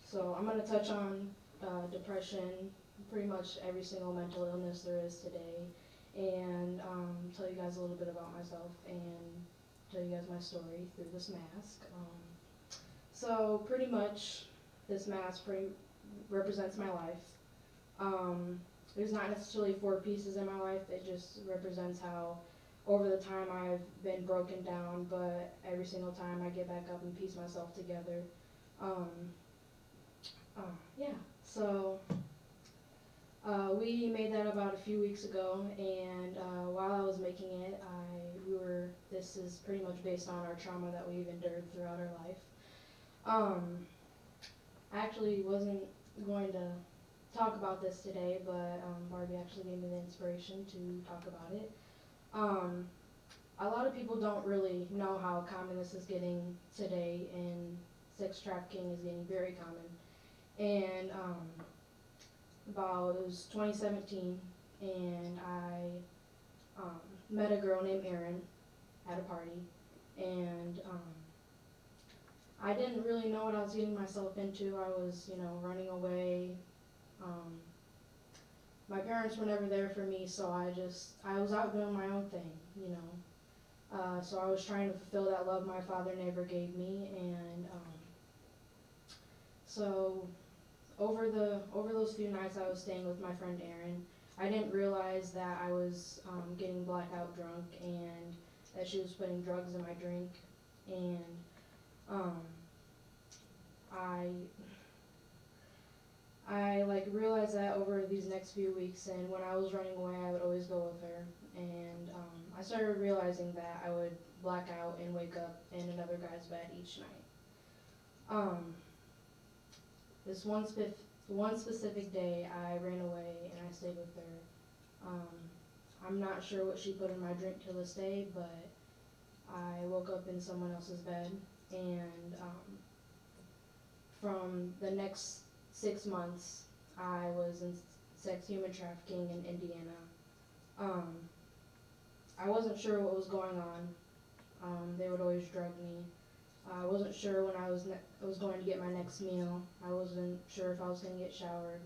So I'm going to touch on depression, pretty much every single mental illness there is today, and tell you guys a little bit about myself and tell you guys my story through this mask. So pretty much this mask pretty represents my life. There's not necessarily four pieces in my life. It just represents how over the time I've been broken down, but every single time I get back up and piece myself together. Um, yeah, so we made that about a few weeks ago, and while I was making it, this is pretty much based on our trauma that we've endured throughout our life. Um, I actually wasn't going to talk about this today, but Barbie actually gave me the inspiration to talk about it. Um, a lot of people don't really know how common this is getting today, and sex trafficking is getting very common. And it was 2017, and I met a girl named Erin at a party, and I didn't really know what I was getting myself into. I was, running away. Um, my parents were never there for me, so I was out doing my own thing, so I was trying to fulfill that love my father never gave me, and so over those few nights I was staying with my friend Erin, I didn't realize that I was getting blackout drunk and that she was putting drugs in my drink, and um, I I like realized that over these next few weeks, and when I was running away, I would always go with her, and I started realizing that I would black out and wake up in another guy's bed each night. Um, this one specific day, I ran away and I stayed with her. I'm not sure what she put in my drink to this day, but I woke up in someone else's bed, and from the next 6 months, I was in sex human trafficking in Indiana. Um, I wasn't sure what was going on. They would always drug me. I wasn't sure when I was going to get my next meal. I wasn't sure if I was going to get showered.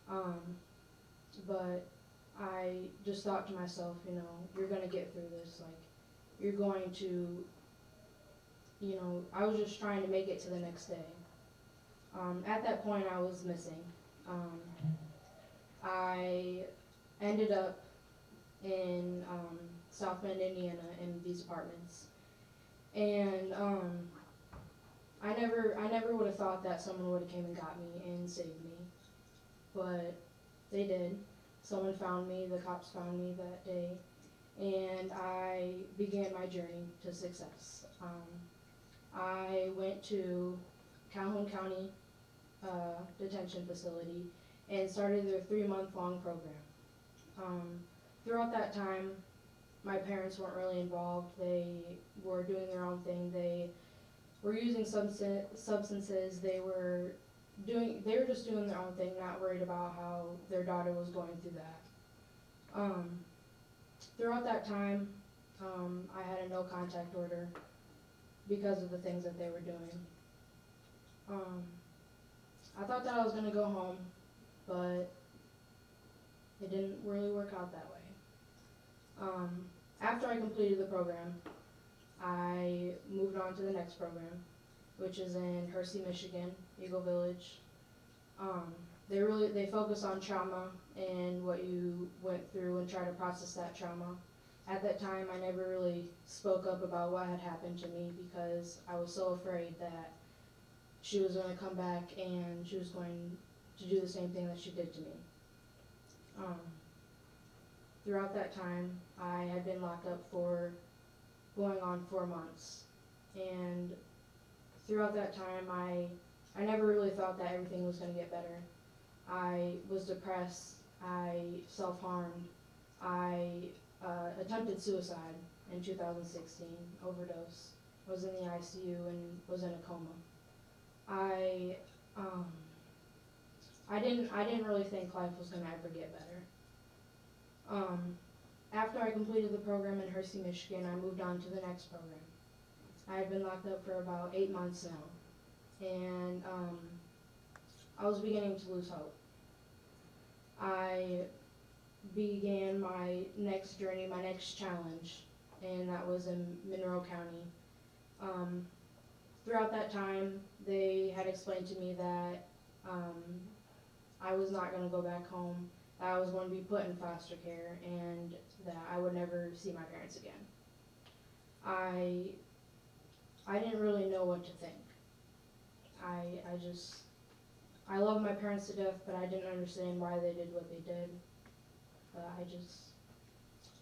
Um, but I just thought to myself, you're going to get through this. Like, you're going to, I was just trying to make it to the next day. At that point, I was missing. Um, I ended up in South Bend, Indiana, in these apartments, and I never would have thought that someone would have came and got me and saved me, but they did. Someone found me. The cops found me that day, and I began my journey to success. I went to Calhoun County detention facility and started their 3-month-long program. Um, Throughout that time, my parents weren't really involved. They were doing their own thing. They were using substances. They were just doing their own thing, not worried about how their daughter was going through that. Throughout that time, I had a no contact order because of the things that they were doing. Um, I thought that I was gonna go home, but it didn't really work out that way. After I completed the program, I moved on to the next program, which is in Hersey, Michigan, Eagle Village. They focus on trauma and what you went through and try to process that trauma. At that time, I never really spoke up about what had happened to me because I was so afraid that she was going to come back and she was going to do the same thing that she did to me. Um, Throughout that time, I had been locked up for going on 4 months, and throughout that time, I never really thought that everything was going to get better. I was depressed. I self-harmed. I attempted suicide in 2016, overdose. Was in the ICU and was in a coma. I um, I didn't really think life was gonna ever get better. Um, After I completed the program in Hersey, Michigan, I moved on to the next program. I had been locked up for about 8 months now. and I was beginning to lose hope. I began my next journey, my next challenge, and that was in Monroe County. Um, Throughout that time, they had explained to me that um, I was not going to go back home, that I was going to be put in foster care, and that I would never see my parents again. I I didn't really know what to think. I just I love my parents to death, but I didn't understand why they did what they did. But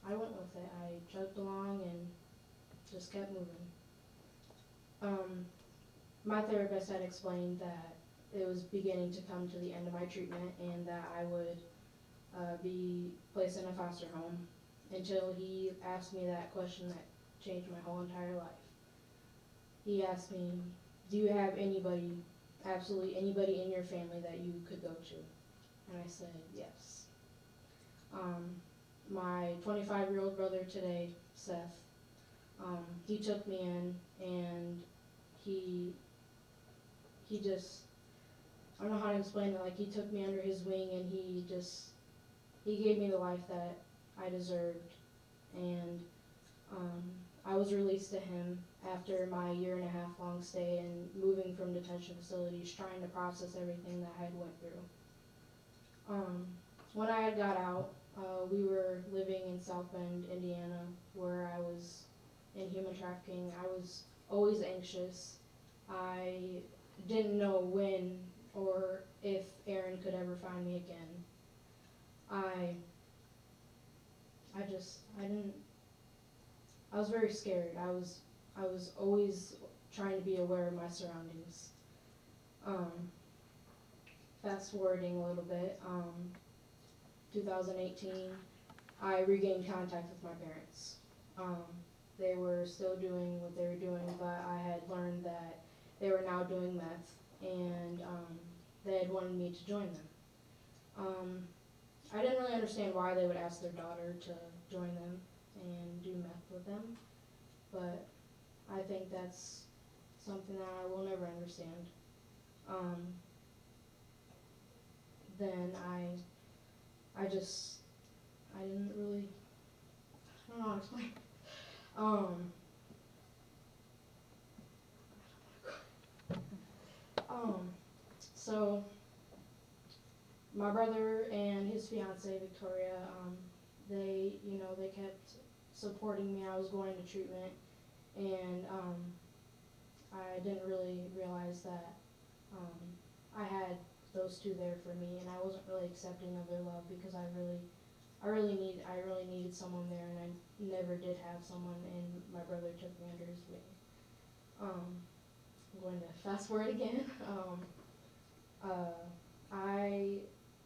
I went with it. I chugged along and just kept moving. Um, my therapist had explained that it was beginning to come to the end of my treatment and that I would be placed in a foster home until he asked me that question that changed my whole entire life. He asked me, "Do you have anybody, absolutely anybody in your family that you could go to?" And I said, "Yes." Um, my 25-year-old brother today, Seth, he took me in and he he just I don't know how to explain it. Like he took me under his wing and he gave me the life that I deserved. And um, I was released to him after my year and a half long stay and moving from detention facilities, trying to process everything that I had went through. Um, when I had got out, we were living in South Bend, Indiana, where I was in human trafficking. I was always anxious. I didn't know when or if Aaron could ever find me again. I I didn't I was very scared. I was always trying to be aware of my surroundings. Um, Fast forwarding a little bit, 2018, I regained contact with my parents. Um, they were still doing what they were doing, but I had learned that they were now doing meth, and they had wanted me to join them. Um, I didn't really understand why they would ask their daughter to join them and do meth with them, but I think that's something that I will never understand. Um, then I just, I didn't really, I don't know how to explain. Um, um, so my brother and his fiance Victoria, they kept supporting me. I was going to treatment, and I didn't really realize that um, I had those two there for me, and I wasn't really accepting of their love because I really needed someone there, and I never did have someone, and my brother took me under his wing. I'm going to fast forward again. I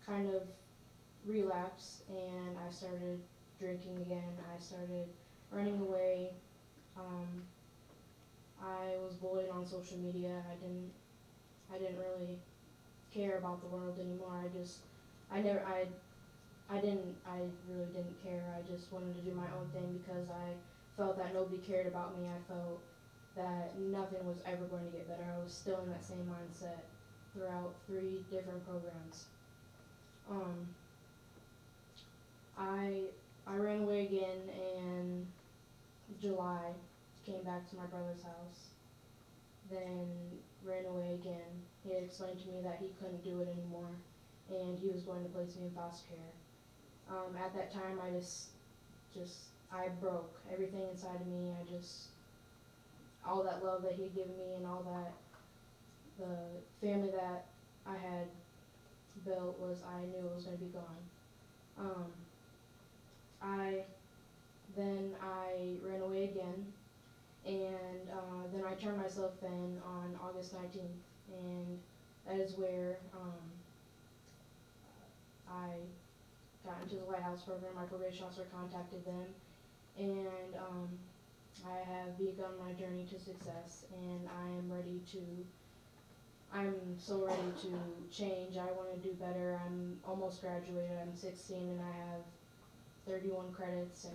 kind of relapsed, and I started drinking again. I started running away. Um, I was bullied on social media. I didn't really care about the world anymore. I never, I really didn't care. I just wanted to do my own thing because I felt that nobody cared about me. I felt that nothing was ever going to get better. I was still in that same mindset throughout 3 different programs. Um, I ran away again in July, came back to my brother's house, then ran away again. He had explained to me that he couldn't do it anymore, and he was going to place me in foster care. At that time, I broke everything inside of me. All that love that he had given me and all that, the family that I had built I knew it was going to be gone. Um, I, then I ran away again, and then I turned myself in on August 19th, and that is where I got into the Lighthouse program. My probation officer contacted them, and I have begun my journey to success, and I'm so ready to change. I want to do better. I'm almost graduated. I'm 16, and I have 31 credits, and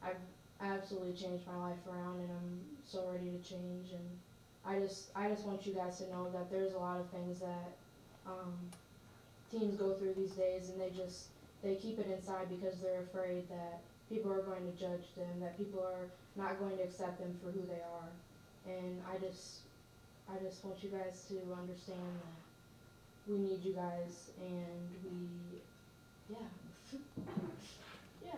I've absolutely changed my life around, and I'm so ready to change, and I just want you guys to know that there's a lot of things that um, teens go through these days, and they keep it inside because they're afraid that people are going to judge them, that people are not going to accept them for who they are. And I just want you guys to understand that we need you guys, and yeah, yeah.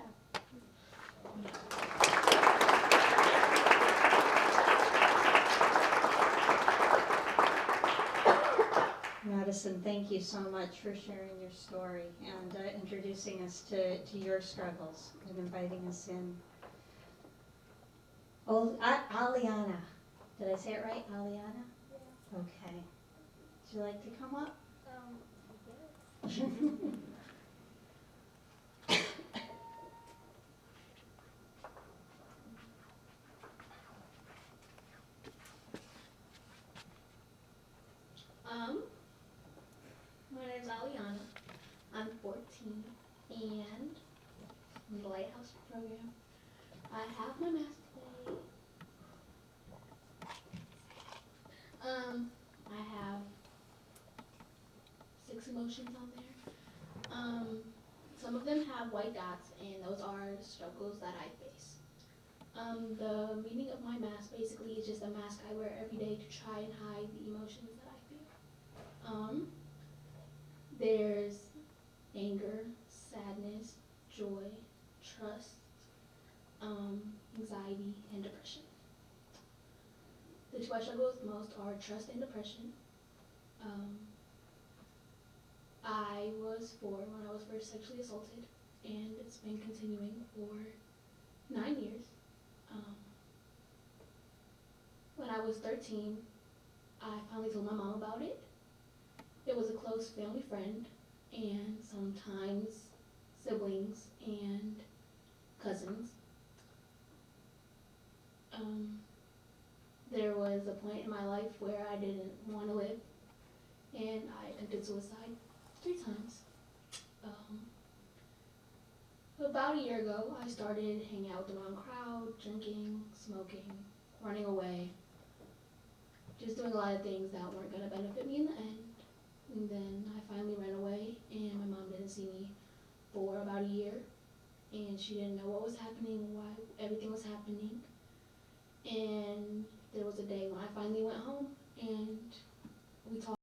Madison, thank you so much for sharing your story and introducing us to your struggles and inviting us in. Oh, Aliana. Did I say it right? Aliana? Yeah. Okay. Would you like to come up? Yes. Um, my name's Aliana. I'm 14 and in the Lighthouse program. I have my math today. I have 6 emotions on there. Some of them have white dots, and those are struggles that I face. The meaning of my mask basically is just a mask I wear every day to try and hide the emotions that I feel. There's anger, sadness, joy, trust, anxiety, and depression. The two I struggle with most are trust and depression. Um, I was 4 when I was first sexually assaulted, and it's been continuing for 9 years. Um, when I was 13, I finally told my mom about it. It was a close family friend, and sometimes siblings and cousins. Um, there was a point in my life where I didn't want to live, and I attempted suicide 3 times. Um, about a year ago, I started hanging out with the wrong crowd, drinking, smoking, running away, just doing a lot of things that weren't going to benefit me in the end. And then I finally ran away, and my mom didn't see me for about a year, and she didn't know what was happening, why everything was happening. And there was a day when I finally went home, and we talked.